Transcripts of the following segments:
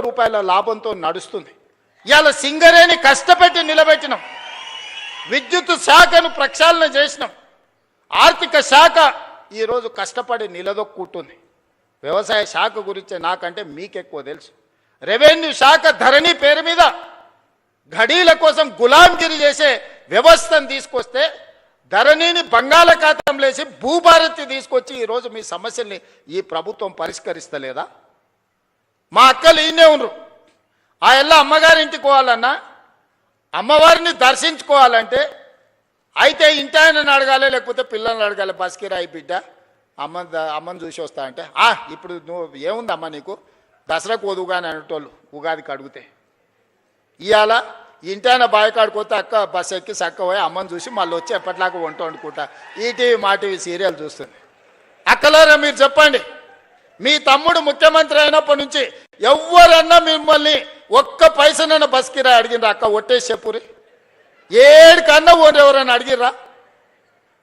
రూపాయల లాభంతో నడుస్తుంది. ఇవాళ సింగరేణి కష్టపెట్టి నిలబెట్టినాం, విద్యుత్ శాఖను ప్రక్షాళన చేసినాం, ఆర్థిక శాఖ ఈరోజు కష్టపడి నిలదొక్కుంటుంది. వ్యవసాయ శాఖ గురించి నాకంటే మీకెక్కువ తెలుసు. రెవెన్యూ శాఖ ధరణి పేరు మీద ఘడీల కోసం గులాంగిరి చేసే వ్యవస్థను తీసుకొస్తే ధరణిని బంగాళాఖాతంలో వేసి భూభారతి తీసుకొచ్చి ఈరోజు మీ సమస్యల్ని ఈ ప్రభుత్వం పరిష్కరిస్తలేదా? మా అక్కలు ఈయనే ఉన్నారు. ఆ ఎల్లా అమ్మగారింటికి పోవాలన్నా, అమ్మవారిని దర్శించుకోవాలంటే అయితే ఇంటి ఆయనని అడగాలి, లేకపోతే పిల్లల్ని అడగాలి. బస్కిరాయి బిడ్డ అమ్మని చూసి వస్తా అంటే ఇప్పుడు నువ్వు ఏముందమ్మా నీకు దసరాకు వదువుగా అని అనేటోళ్ళు ఉగాదికి అడిగితే. ఇవాళ ఇంటి ఆయన బాయికాడిపోతే అక్క బస్ ఎక్కి చక్క పోయి అమ్మని చూసి మళ్ళీ వచ్చి ఎప్పటిలాగా వంట వండుకుంటా ఈటీవీ మా టీవీ సీరియల్ చూస్తుంది. అక్కలారా మీరు చెప్పండి, మీ తమ్ముడు ముఖ్యమంత్రి అయినప్పటి నుంచి ఎవరన్నా మిమ్మల్ని ఒక్క పైసనైనా బస్కిరా అడిగినరా? అక్క ఒట్టేసి చెప్పురి, ఏడికన్నా ఓడి ఎవరైనా అడిగిర్రా?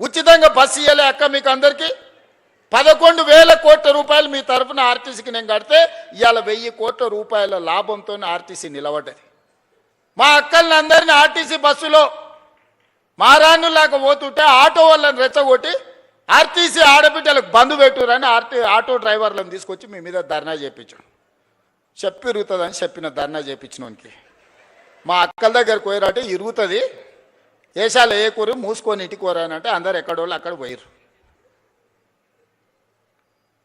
ఉచితంగా బస్సు ఇవ్వలే అక్క మీకు అందరికీ? 11,000 కోట్ల రూపాయలు మీ తరఫున ఆర్టీసీకి నేను కడితే ఇవాళ 1,000 కోట్ల రూపాయల లాభంతో ఆర్టీసీ నిలబడ్డది. మా అక్కల్ని అందరినీ ఆర్టీసీ బస్సులో మారాన్నులాగా పోతుంటే ఆటో వాళ్ళని రెచ్చగొట్టి ఆర్టీసీ ఆడబిడ్డలకు బంధు పెట్టురని ఆటో డ్రైవర్లను తీసుకొచ్చి మీ మీద ధర్నా చేయించాడు. చెప్పి ఇరుగుతుందని చెప్పిన ధర్నా చేయించినోనికి మా అక్కల దగ్గరకు పోయారంటే ఇరుగుతుంది, ఏషాలు ఏ కూర మూసుకొని ఇంటికి పోరానంటే అందరు ఎక్కడోళ్ళు అక్కడ పోయారు.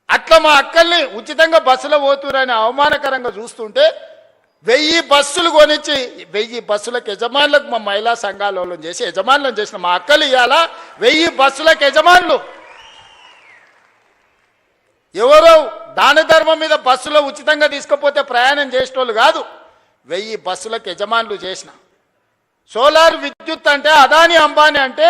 అట్లా మా అక్కల్ని ఉచితంగా బస్సులో పోతురని అవమానకరంగా చూస్తుంటే 1000 బస్సులు కొనిచ్చి 1000 బస్సులకు యజమానులకు మా మహిళా సంఘాలను చేసి యజమానులను చేసిన మా అక్కలు ఇవాళ 1000 బస్సులకు యజమానులు. ఎవరో దాన ధర్మం మీద బస్సులో ఉచితంగా తీసుకపోతే ప్రయాణం చేసేటోళ్ళు కాదు, 1000 బస్సులకు యజమానులు చేసిన. సోలార్ విద్యుత్ అంటే అదాని అంబానీ అంటే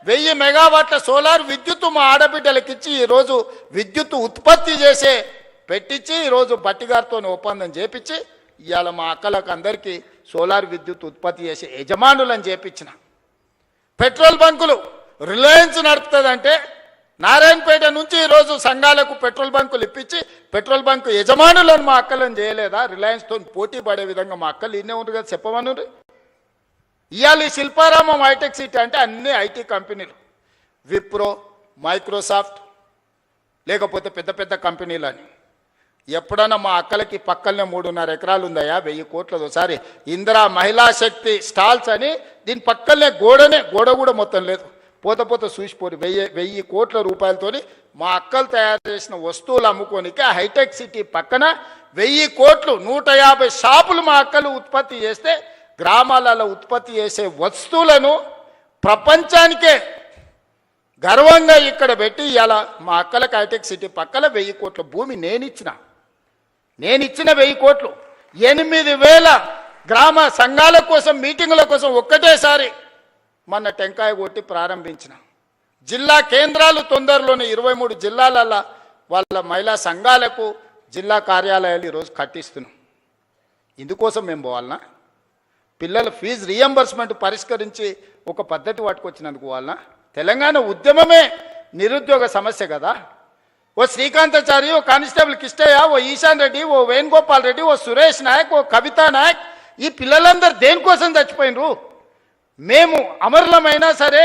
1000 మెగావాట్ల సోలార్ విద్యుత్ మా ఆడబిడ్డలకు ఇచ్చి ఈరోజు విద్యుత్ ఉత్పత్తి చేసే పెట్టించి ఈరోజు బట్టిగారితో ఒప్పందం చేపించి ఇవాళ మా అక్కలకు అందరికీ సోలార్ విద్యుత్ ఉత్పత్తి చేసే యజమానులను చేపించిన. పెట్రోల్ బంకులు రిలయన్స్ నడుపుతుందంటే నారాయణపేట నుంచి ఈరోజు సంఘాలకు పెట్రోల్ బంకులు ఇప్పించి పెట్రోల్ బంకు యజమానులను మా అక్కలను చేయలేదా? రిలయన్స్తో పోటీ పడే విధంగా మా అక్కలు ఇన్నే ఉంది కదా, చెప్పమను. ఇవాళ ఈ శిల్పారామం హైటెక్ సిటీ అంటే అన్ని ఐటీ కంపెనీలు, విప్రో, మైక్రోసాఫ్ట్, లేకపోతే పెద్ద పెద్ద కంపెనీలు అని. ఎప్పుడన్నా మా అక్కలకి పక్కనే 3.5 ఎకరాలు ఉందయా, 1000 కోట్లది. ఒకసారి ఇందిరా మహిళా శక్తి స్టాల్స్ అని దీని పక్కనే గోడ కూడా మొత్తం లేదు, పోత చూసిపోరు. 1000 కోట్ల రూపాయలతోని మా అక్కలు తయారు చేసిన వస్తువులు అమ్ముకోనికి హైటెక్ సిటీ పక్కన 1000 కోట్లు 150 షాపులు మా అక్కలు ఉత్పత్తి చేస్తే గ్రామాలలో ఉత్పత్తి చేసే వస్తువులను ప్రపంచానికే గర్వంగా ఇక్కడ పెట్టి ఇలా మా అక్కలకు హైటెక్ సిటీ పక్కన 1000 కోట్ల భూమి నేనిచ్చిన 1000 కోట్లు 8,000 గ్రామ సంఘాల కోసం మీటింగుల కోసం ఒక్కటేసారి మొన్న టెంకాయ కొట్టి ప్రారంభించిన. జిల్లా కేంద్రాలు తొందరలోనే 23 జిల్లాలలో వాళ్ళ మహిళా సంఘాలకు జిల్లా కార్యాలయాలు ఈరోజు కట్టిస్తున్నాం. ఇందుకోసం మేము పోవాలన్నా? పిల్లల ఫీజు రీఎంబర్స్మెంట్ పరిష్కరించి ఒక పద్ధతి పట్టుకొచ్చినందుకు వాళ్ళ తెలంగాణ ఉద్యమమే నిరుద్యోగ సమస్య కదా. ఓ శ్రీకాంతాచారి, ఓ కానిస్టేబుల్ కిష్టయ్య, ఓ ఈశాన్ రెడ్డి, ఓ వేణుగోపాల్ రెడ్డి, ఓ సురేష్ నాయక్, ఓ కవితా నాయక్, ఈ పిల్లలందరూ దేనికోసం చచ్చిపోయినరు? మేము అమరులమైనా సరే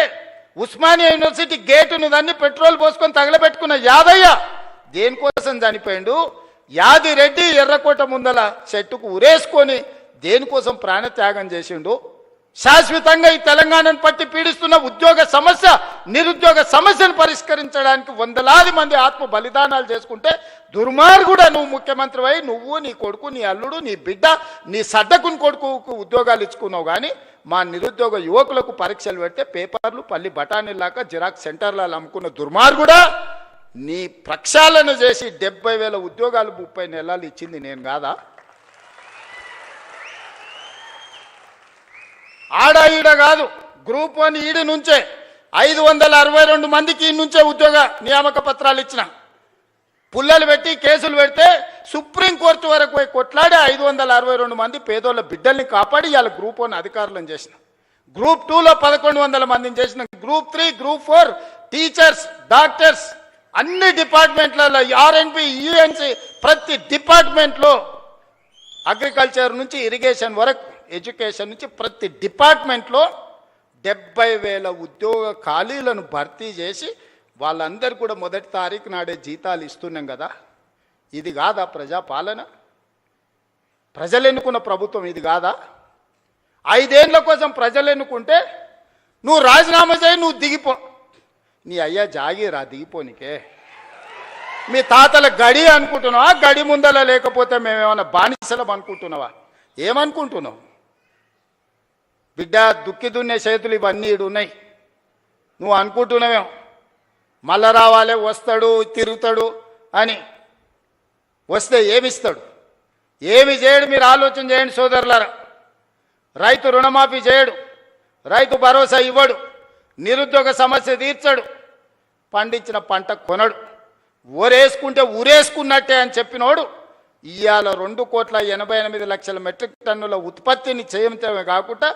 ఉస్మానియా యూనివర్సిటీ గేటును దాన్ని పెట్రోల్ పోసుకొని తగలబెట్టుకున్న యాదయ్య దేనికోసం చనిపోయిండు? యాదిరెడ్డి ఎర్రకోట ముందల చెట్టుకు ఉరేసుకొని దేనికోసం ప్రాణత్యాగం చేసిండు? శాశ్వతంగా ఈ తెలంగాణను పట్టి పీడిస్తున్న ఉద్యోగ సమస్య, నిరుద్యోగ సమస్యను పరిష్కరించడానికి 100,000 మంది ఆత్మ బలిదానాలు చేసుకుంటే దుర్మార్గుడా నువ్వు ముఖ్యమంత్రి అయి నువ్వు, నీ కొడుకు, నీ అల్లుడు, నీ బిడ్డ, నీ సడ్డకుని కొడుకుకు ఉద్యోగాలు ఇచ్చుకున్నావు. కానీ మా నిరుద్యోగ యువకులకు పరీక్షలు పెడితే పేపర్లు పల్లి బఠానీలాగా జిరాక్స్ సెంటర్లలో అమ్ముకున్న దుర్మార్గుడా, నీ ప్రక్షాళన చేసి 70,000 ఉద్యోగాలు 30 నెలలు ఇచ్చింది నేను కాదా? ఆడ ఈడ కాదు, గ్రూప్ 1 ఈడి నుంచే 562 మందికి ఈ నుంచే ఉద్యోగ నియామక పత్రాలు ఇచ్చిన. పుల్లలు పెట్టి కేసులు పెడితే సుప్రీంకోర్టు వరకు పోయి కొట్లాడి 562 మంది పేదోళ్ళ బిడ్డల్ని కాపాడి ఇవాళ గ్రూప్ 1 అధికారులను చేసిన. గ్రూప్ 2లో 1100 మందిని చేసిన. గ్రూప్ 3, గ్రూప్ 4 టీచర్స్, డాక్టర్స్ అన్ని డిపార్ట్మెంట్లలో, ఆర్ఎన్బి, యుఎన్సి ప్రతి డిపార్ట్మెంట్లో అగ్రికల్చర్ నుంచి ఇరిగేషన్ వరకు, ఎడ్యుకేషన్ నుంచి ప్రతి డిపార్ట్మెంట్లో 70,000 ఉద్యోగ ఖాళీలను భర్తీ చేసి వాళ్ళందరూ కూడా మొదటి తారీఖు నాడే జీతాలు ఇస్తున్నాం కదా. ఇది కాదా ప్రజాపాలన? ప్రజలు ఎన్నుకున్న ప్రభుత్వం ఇది కాదా? 5 ఏళ్ల కోసం ప్రజలు ఎన్నుకుంటే నువ్వు రాజీనామా చేయి, నువ్వు దిగిపో. నీ అయ్యా జాగీరా దిగిపోనికే? మీ తాతల గడి అనుకుంటున్నావా? గడి ముందల లేకపోతే మేమేమన్నా బానిసలం అనుకుంటున్నావా? ఏమనుకుంటున్నావు? బిడ్డ దుక్కి దున్నే చేతులు ఇవన్నీ ఇడు ఉన్నాయి. నువ్వు అనుకుంటున్నావేం మళ్ళా రావాలే, వస్తాడు, తిరుగుతాడు అని. వస్తే ఏమిస్తాడు? ఏమి చేయడు? మీరు ఆలోచన చేయండి సోదరులారా. రైతు రుణమాఫీ చేయడు, రైతు భరోసా ఇవ్వడు, నిరుద్యోగ సమస్య తీర్చడు, పండించిన పంట కొనడు. ఊరేసుకుంటే ఊరేసుకున్నట్టే అని చెప్పినోడు ఇవాళ 2,88,00,000 మెట్రిక్ టన్నుల ఉత్పత్తిని చేయటమే కాకుండా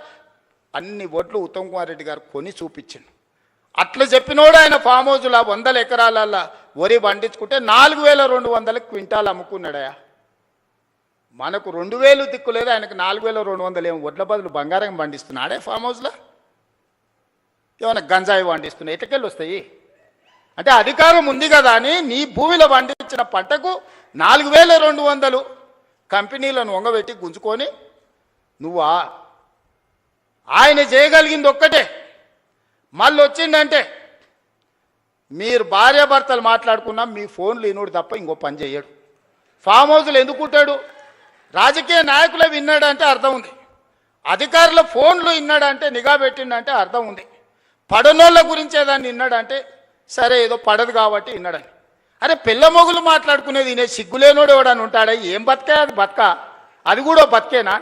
అన్ని ఒడ్లు ఉత్తమ్ కుమార్ రెడ్డి గారు కొని చూపించిండు. అట్లా చెప్పినోడు ఆయన ఫామ్ హౌస్లో 100 ఎకరాల వరి పండించుకుంటే 4,200 క్వింటాలు అమ్ముకున్నాడయా. మనకు 2,000 దిక్కు లేదు, ఆయనకు 4,200 ఏమో వడ్ల బదులు బంగారం పండిస్తున్నాడే ఫామ్ హౌస్లో. ఏమైనా గంజాయి పండిస్తున్నాయి, ఎట్లకెళ్ళి వస్తాయి? అంటే అధికారం ఉంది కదా అని నీ భూమిలో పండించిన పంటకు 4,200 కంపెనీలను వంగబెట్టి గుంజుకొని నువ్వా? ఆయన చేయగలిగింది ఒక్కటే, మళ్ళీ వచ్చిందంటే మీరు భార్యాభర్తలు మాట్లాడుకున్నా మీ ఫోన్లు ఇనుడు తప్ప ఇంకో పని చేయడు. ఫామ్ హౌస్లు ఎందుకుంటాడు? రాజకీయ నాయకులే విన్నాడంటే అర్థం ఉంది, అధికారుల ఫోన్లు విన్నాడంటే, నిఘా పెట్టిండంటే అర్థం ఉంది. పడనోళ్ళ గురించే దాన్ని విన్నాడంటే సరే ఏదో పడదు కాబట్టి విన్నాడని. అరే పిల్ల మొగులు మాట్లాడుకునేది నేను సిగ్గులేనోడు ఎవడని ఉంటాడా? ఏం బతికే అది బతక? అది కూడా బతికేనా?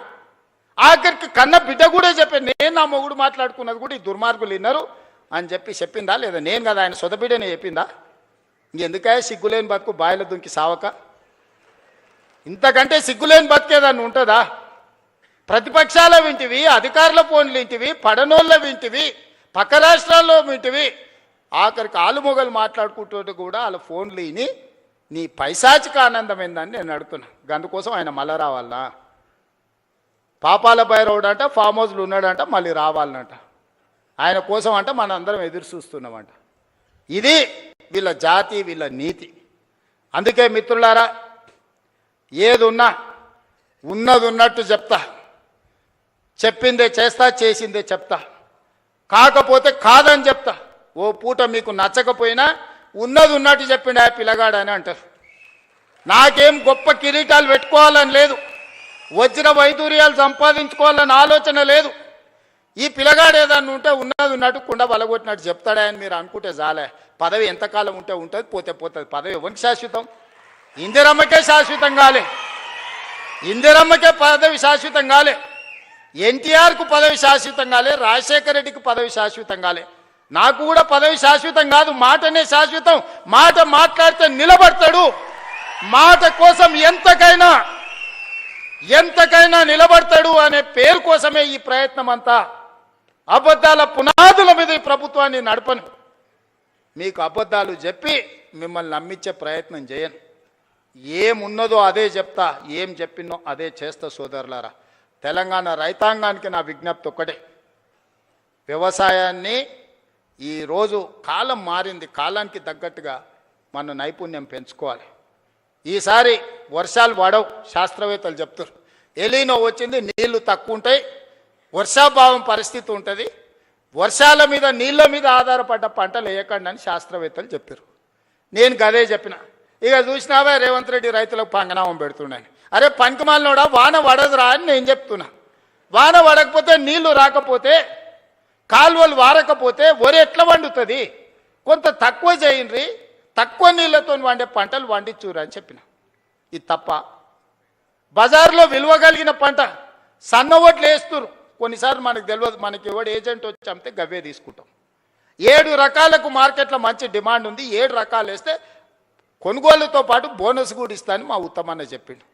ఆఖరికి కన్న బిడ్డ కూడా చెప్పాను, నేను నా మొగుడు మాట్లాడుకున్నది కూడా ఈ దుర్మార్గులు విన్నారు అని చెప్పిందా లేదా? నేను కదా ఆయన సొంత బిడ్డనే చెప్పిందా? ఇంకెందుకే సిగ్గులేని బతుకు బాయిల దుంకి సావక? ఇంతకంటే సిగ్గులేని బతికేదాన్ని ఉంటుందా? ప్రతిపక్షాల వింటివి, అధికారుల ఫోన్లు వింటివి, పడనోళ్ళ వింటివి, పక్క రాష్ట్రాల్లో వింటివి, ఆఖరికి ఆలుమొగలు మాట్లాడుకుంటూ కూడా వాళ్ళ ఫోన్లు విని నీ పైశాచిక ఆనందం ఏందని నేను అడుగుతున్నా. అందుకోసం ఆయన మళ్ళా రావాలనా? పాపాల భైరవుడు అంట ఫామ్ హౌస్లు ఉన్నాడంట, మళ్ళీ రావాలనంట. ఆయన కోసం అంట మన అందరం ఎదురు చూస్తున్నామంట. ఇది వీళ్ళ జాతి, వీళ్ళ నీతి. అందుకే మిత్రులారా, ఏది ఉన్నా ఉన్నది ఉన్నట్టు చెప్తా, చెప్పిందే చేస్తా, చేసిందే చెప్తా, కాకపోతే కాదని చెప్తా. ఓ పూట మీకు నచ్చకపోయినా ఉన్నది ఉన్నట్టు చెప్పిండు ఆ పిల్లగాడని అంటారు. నాకేం గొప్ప కిరీటాలు పెట్టుకోవాలని లేదు, వజ్ర వైదూర్యాలు సంపాదించుకోవాలని ఆలోచన లేదు. ఈ పిల్లగాడు ఏదన్నా ఉంటే ఉన్నది ఉన్నట్టు కుండ బలగొట్టినట్టు చెప్తాడా అని మీరు అనుకుంటే చాలే. పదవి ఎంతకాలం ఉంటే ఉంటుంది, పోతే పోతుంది. పదవి ఎవరికి శాశ్వతం? ఇందిరమ్మకే శాశ్వతం కాలే, ఇందిరమ్మకే పదవి శాశ్వతం కాలే, ఎన్టీఆర్కు పదవి శాశ్వతం కాలే, రాజశేఖర రెడ్డికి పదవి శాశ్వతం కాలే. నాకు కూడా పదవి శాశ్వతం కాదు, మాటనే శాశ్వతం. మాట మాట్లాడితే నిలబడతాడు, మాట కోసం ఎంతకైనా నిలబడతాడు అనే పేరు కోసమే ఈ ప్రయత్నం అంతా. అబద్ధాల పునాదుల మీద ఈ ప్రభుత్వాన్ని నడపను. మీకు అబద్ధాలు చెప్పి మిమ్మల్ని నమ్మించే ప్రయత్నం చేయను. ఏమున్నదో అదే చెప్తా, ఏం చెప్పినో అదే చేస్తా. సోదరులారా, తెలంగాణ రైతాంగానికి నా విజ్ఞప్తి ఒక్కటే, వ్యవసాయాన్ని ఈరోజు కాలం మారింది, కాలానికి తగ్గట్టుగా మన నైపుణ్యం పెంచుకోవాలి. ఈసారి వర్షాలు పడవు, శాస్త్రవేత్తలు చెప్తారు. ఎలీనో వచ్చింది, నీళ్లు తక్కువ ఉంటాయి, వర్షాభావం పరిస్థితి ఉంటుంది, వర్షాల మీద నీళ్ళ మీద ఆధారపడ్డ పంటలు వేయకండి అని శాస్త్రవేత్తలు చెప్పారు. నేను గదే చెప్పిన. ఇక చూసినావా రేవంత్ రెడ్డి రైతులకు పంగనామం పెడుతున్నాను. అరే పంకమాలనోడా, వాన పడదురా అని నేను చెప్తున్నా. వాన పడకపోతే, నీళ్లు రాకపోతే, కాలువలు వారకపోతే వరి ఎట్లా వండుతుంది? కొంత తక్కువ చేయండి, తక్కువ నీళ్లతో వండే పంటలు వండించురు అని చెప్పిన. ఇది తప్ప? బజార్లో విలువ కలిగిన పంట సన్న ఓట్లు వేస్తురు. కొన్నిసార్లు మనకు తెలియదు, మనకి ఎవడు ఏజెంట్ వచ్చి అమ్మితే గవ్వే తీసుకుంటాం. 7 రకాలకు మార్కెట్లో మంచి డిమాండ్ ఉంది, 7 రకాలు వేస్తే కొనుగోలుతో పాటు బోనస్ కూడా ఇస్తానని మా ఉత్తమన్న చెప్పిండు.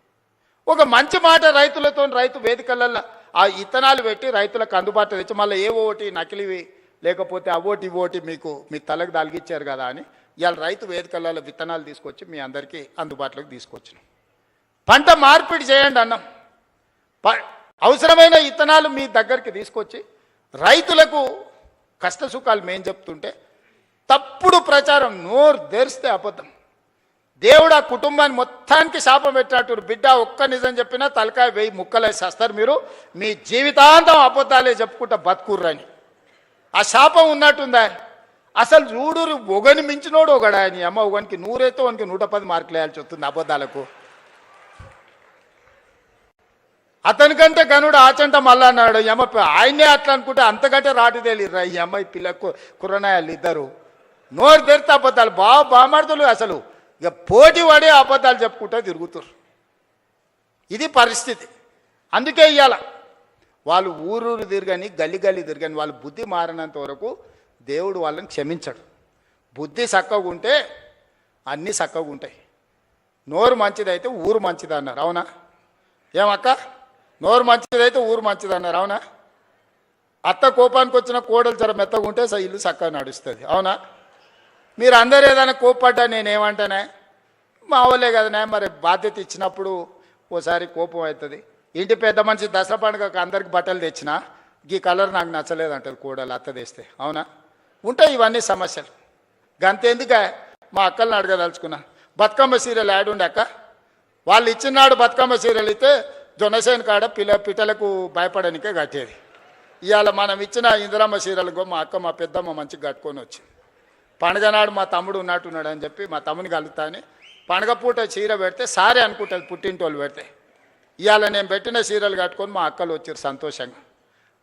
ఒక మంచి మాట రైతులతో, రైతు వేదికలలో ఆ ఇత్తనాలు పెట్టి రైతులకు అందుబాటులో తెచ్చి మళ్ళీ ఏ ఓటి నకిలివి లేకపోతే అవోటి ఇవోటి మీకు మీ తలకు దాల్గిచ్చారు కదా అని ఇవాళ రైతు వేదికలలో విత్తనాలు తీసుకొచ్చి మీ అందరికీ అందుబాటులోకి తీసుకొచ్చినాం. పంట మార్పిడి చేయండి అన్నాం. అవసరమైన ఇత్తనాలు మీ దగ్గరికి తీసుకొచ్చి రైతులకు కష్ట సుఖాలు మేము చెప్తుంటే తప్పుడు ప్రచారం నోరు తెరిస్తే అబద్ధం. దేవుడు ఆ కుటుంబాన్ని మొత్తానికి శాపం పెట్టినట్టు బిడ్డ ఒక్క నిజం చెప్పినా తలకాయ 1000 ముక్కలేసి వస్తారు. మీరు మీ జీవితాంతం అబద్ధాలే చెప్పుకుంటా బతుకుర్రని ఆ శాపం ఉన్నట్టుందా? అసలు చూడు ఒకని మించినోడు ఒకడా అని అమ్మ ఒకనికి 100 అయితే వానికి 110 మార్కులు వేయాల్సి వస్తుంది అబద్ధాలకు. అతనికంటే గనుడు ఆచంట మళ్ళా అన్నాడు అమ్మ ఆయనే అట్లా అనుకుంటే అంతకంటే రాటు తేలిర్రా ఈ అమ్మాయి పిల్లకు కుర్రనాయాలు ఇద్దరు. నోరు తెరితే అబద్ధాలు బామాడుతులు అసలు ఇక పోటీ పడే అబద్ధాలు చెప్పుకుంటూ తిరుగుతారు. ఇది పరిస్థితి. అందుకే ఇవాళ వాళ్ళు ఊరూరు తిరగని గల్లి తిరగని వాళ్ళు బుద్ధి మారినంత వరకు దేవుడు వాళ్ళని క్షమించడు. బుద్ధి చక్కగా ఉంటే అన్నీ చక్కగా ఉంటాయి. నోరు మంచిదైతే ఊరు మంచిది అన్నారు, అవునా? ఏమక్క? నోరు మంచిదైతే ఊరు మంచిది అన్నారు, అవునా? అత్త కోపానికి వచ్చిన కోడలు జర మెత్తగా ఉంటే ఇల్లు చక్కగా నడుస్తుంది, అవునా? మీరు అందరు ఏదైనా కోప్పడ్డా నేనేమంటానే మా వాళ్ళే కదనే, మరి బాధ్యత ఇచ్చినప్పుడు ఓసారి కోపం అవుతుంది. ఇంటి పెద్ద మనిషి దసరా పండుగకు అందరికి బట్టలు తెచ్చినా ఈ కలర్ నాకు నచ్చలేదు అంటారు కోడలు అత్త తెస్తే, అవునా? ఉంటాయి ఇవన్నీ సమస్యలు. గంతెందుకే మా అక్కల్ని అడగదలుచుకున్నా, బతుకమ్మ సీరియల్ యాడ్ ఉండే అక్క, వాళ్ళు ఇచ్చినాడు బతుకమ్మ సీరియల్ అయితే జొన్నసేన కాడ పిట్టలకు భయపడనికే కట్టేది. ఇవాళ మనం ఇచ్చిన ఇందిరమ్మ సీరియల్కో మా అక్క మా పెద్దమ్మ మంచిగా కట్టుకొని వచ్చింది. పండుగ నాడు మా తమ్ముడు ఉన్నట్టున్నాడు అని చెప్పి మా తమ్ముని కలుగుతా అని పండుగ పూట చీర పెడితే సారే అనుకుంటుంది పుట్టింటోళ్ళు పెడితే. ఇవాళ నేను పెట్టిన చీరలు కట్టుకొని మా అక్కలు వచ్చారు సంతోషంగా.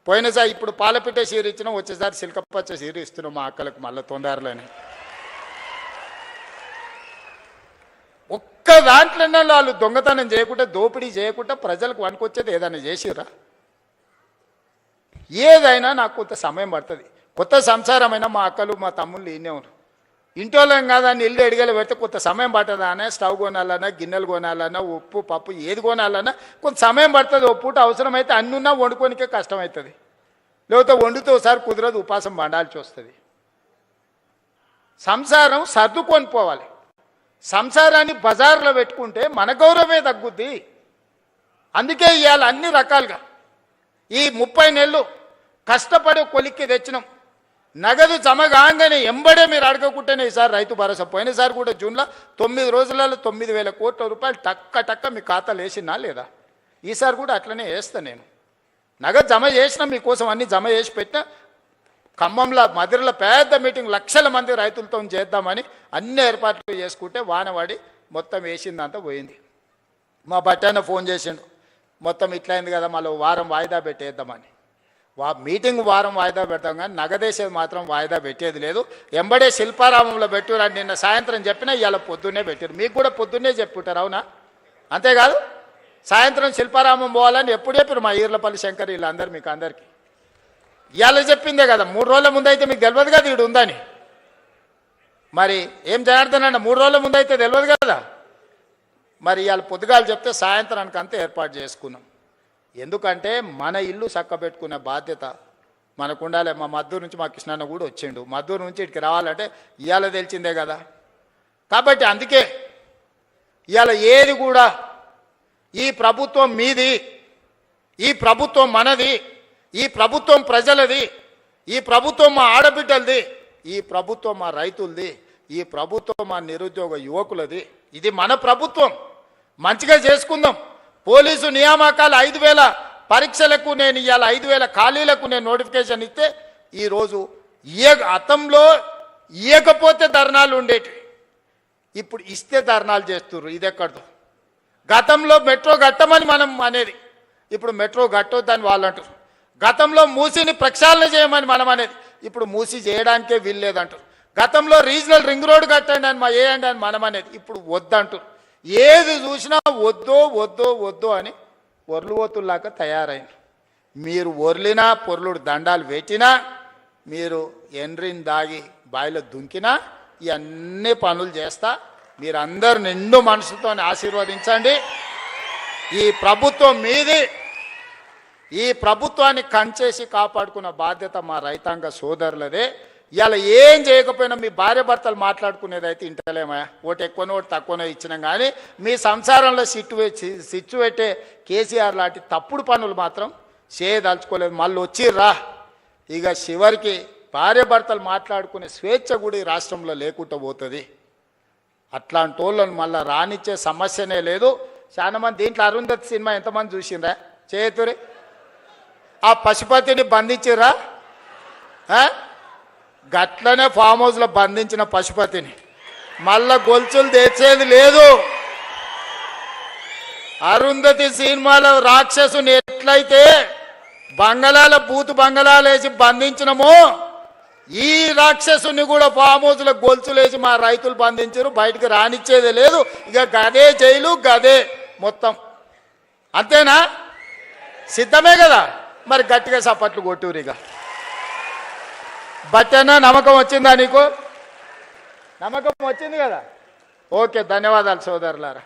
పోయినసారి ఇప్పుడు పాలపిట్ట చీర ఇచ్చినా వచ్చేసారి సిల్కపచ్చ చీర ఇస్తున్నాం మా అక్కలకు మళ్ళీ తొందరలోనే. ఒక్క దాంట్లోనే వాళ్ళు దొంగతనం చేయకుండా దోపిడీ చేయకుండా ప్రజలకు వనుకొచ్చేది ఏదైనా చేసిరా? ఏదైనా నాకు కొంత సమయం పడుతుంది. కొత్త సంసారమైనా మా అక్కలు మా తమ్ముళ్ళు ఈయనే ఉన్నారు. ఇంటోళ్ళం కాదా అని ఇల్లు ఎడిగలు పెడితే కొంత సమయం పడుతుందా అనే స్టవ్ కొనాలన్నా గిన్నెలు కొనాలన్నా ఉప్పు పప్పు ఏది కొనాలన్నా కొంత సమయం పడుతుంది. ఓ పూట అవసరమైతే అన్నున్నా వండుకోనికే కష్టమవుతుంది. లేకపోతే వండితే ఒకసారి కుదరదు, ఉపాసం వండాల్సి వస్తుంది. సంసారం సర్దుకొని పోవాలి. సంసారాన్ని బజార్లో పెట్టుకుంటే మన గౌరవమే తగ్గుద్ది. అందుకే ఇవాళ అన్ని రకాలుగా ఈ 30 నెలలు కష్టపడి కొలిక్కి తెచ్చినాం. నగదు జమ కాగానే ఎంబడే మీరు అడగకుంటేనే ఈసారి రైతు భరోసా. పోయినసారి కూడా జూన్లో 9 రోజులలో 9,000 కోట్ల రూపాయలు టక్క మీ ఖాతాలు వేసినా లేదా? ఈసారి కూడా అట్లనే వేస్తా నేను. నగదు జమ చేసినా మీకోసం అన్ని జమ చేసి పెట్టినా. ఖమ్మంలో మదిరలో పెద్ద మీటింగ్ 1,00,000 మంది రైతులతో చేద్దామని అన్ని ఏర్పాట్లు చేసుకుంటే వానవాడి మొత్తం వేసిందంతా పోయింది. మా బట్టాన ఫోన్ చేసిండు, మొత్తం ఇట్లయింది కదా మళ్ళీ వారం వాయిదా పెట్టేద్దామని. మీటింగ్ వారం వాయిదా పెడతాం కానీ నగదేసేది మాత్రం వాయిదా పెట్టేది లేదు. ఎంబడే శిల్పారామంలో పెట్టారు నిన్న సాయంత్రం చెప్పినా ఇవాళ పొద్దున్నే పెట్టారు. మీకు కూడా పొద్దున్నే చెప్పుంటారు, అవునా? అంతేకాదు సాయంత్రం శిల్పారామం పోవాలని ఎప్పుడు చెప్పారు మా ఈర్లపల్లి శంకర్ వీళ్ళందరూ మీకు అందరికీ. ఇవాళ చెప్పిందే కదా, 3 రోజుల ముందు అయితే మీకు తెలియదు కదా ఈడు ఉందని. మరి ఏం జనార్దనన్న 3 రోజుల ముందు అయితే తెలియదు కదా. మరి ఇవాళ పొద్దుగాలు చెప్తే సాయంత్రానికి అంతా ఏర్పాటు చేసుకున్నాం. ఎందుకంటే మన ఇల్లు చక్కబెట్టుకునే బాధ్యత మనకు ఉండాలి. మా మద్దూరు నుంచి మా కృష్ణన్న కూడా వచ్చిండు. మద్దూరు నుంచి ఇక్కడికి రావాలంటే ఇవాళ తెలిసిందే కదా. కాబట్టి అందుకే ఇవాళ ఏది కూడా ఈ ప్రభుత్వం మీది, ఈ ప్రభుత్వం మనది, ఈ ప్రభుత్వం ప్రజలది, ఈ ప్రభుత్వం మా ఆడబిడ్డలది, ఈ ప్రభుత్వం మా రైతులది, ఈ ప్రభుత్వం మా నిరుద్యోగ యువకులది. ఇది మన ప్రభుత్వం. మంచిగా చేసుకుందాం. పోలీసు నియామకాలు 5,000 పరీక్షలకు నేను ఇవాళ 5,000 ఖాళీలకు నేను నోటిఫికేషన్ ఇస్తే ఈరోజు గతంలో ఇవ్వకపోతే ధర్నాలు ఉండేటివి, ఇప్పుడు ఇస్తే ధర్నాలు చేస్తున్నారు. ఇది ఎక్కడదో. గతంలో మెట్రో కట్టమని మనం అనేది, ఇప్పుడు మెట్రో కట్టొద్దని వాళ్ళు అంటారు. గతంలో మూసిని ప్రక్షాళన చేయమని మనం అనేది, ఇప్పుడు మూసి చేయడానికే వీల్లేదంటారు. గతంలో రీజనల్ రింగ్ రోడ్ కట్టండి అని వేయండి అని మనం అనేది, ఇప్పుడు వద్దంటారు. ఏది చూసినా వద్దో అని ఒర్లువోతుల్లాగా తయారైన. మీరు ఒర్లినా పొర్లుడు దండాలు పెట్టినా, మీరు ఎండ్రిని దాగి బాయిలో దుంకినా ఇవన్నీ పనులు చేస్తా. మీరందరూ నిండు మనసుతో ఆశీర్వదించండి. ఈ ప్రభుత్వం మీది. ఈ ప్రభుత్వాన్ని కంచేసి కాపాడుకున్న బాధ్యత మా రైతాంగ సోదరులదే. ఇలా ఏం చేయకపోయినా మీ భార్య భర్తలు మాట్లాడుకునేది అయితే ఇంటలేమా, ఓటు ఎక్కువనో ఓటు తక్కువనో ఇచ్చినాం, కానీ మీ సంసారంలో సిచ్చు పెట్టే కేసీఆర్ లాంటి తప్పుడు పనులు మాత్రం చేయదలుచుకోలేదు. మళ్ళీ వచ్చిర్రా ఇక చివరికి భార్య భర్తలు మాట్లాడుకునే స్వేచ్ఛ కూడా ఈ రాష్ట్రంలో లేకుండా పోతుంది. అట్లాంటి వాళ్ళను మళ్ళీ రానిచ్చే సమస్యనే లేదు. చాలా మంది దీంట్లో అరుంధతి సినిమా ఎంతమంది చూసిండ్రా చేతురి? ఆ పశుపతిని బంధించిర్రా? గట్లనే ఫామ్ హౌస్లో బంధించిన పశుపతిని మళ్ళా గొలుసులు తెచ్చేది లేదు. అరుంధతి సినిమాలో రాక్షసుని ఎట్లయితే బంగళాల బూతు బంగళాలు వేసి బంధించినమో ఈ రాక్షసుని కూడా ఫామ్ హౌస్లో గొలుసులు వేసి మా రైతులు బంధించారు. బయటకు రానిచ్చేదే లేదు. ఇక గదే జైలు గదే మొత్తం. అంతేనా? సిద్ధమే కదా? మరి గట్టిగా సపట్లు కొట్టురు. ఇక బచ్చన్నా నమ్మకం వచ్చిందా నీకు? నమ్మకం వచ్చింది కదా? ఓకే, ధన్యవాదాలు సోదరులారా.